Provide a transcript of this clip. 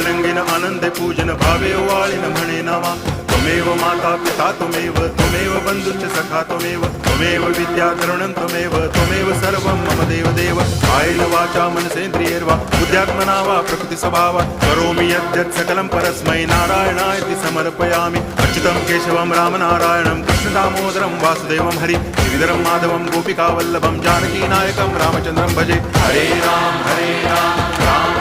रंगीन आनंदे पूजन भावे वाळीन म्हणे नावा त्वमेव माता पिता त्वमेव बंधुश्च सखा त्वमेव विद्या तरुणं त्वमेव सर्वं मम देव कायेन वाचा मनसेन्द्रियैर्वा बुद्ध्यात्मना वा प्रकृति स्वभावात् करोमि यद्यत् सकलं परस्मै नारायणायति समर्पयामि अच्युतं केशवं रामनारायणं कृष्णदामोदरं वासुदेवं हरि श्रीधरं माधवं गोपिकावल्लभं जानकीनायकं रामचन्द्रं भजे हरे राम राम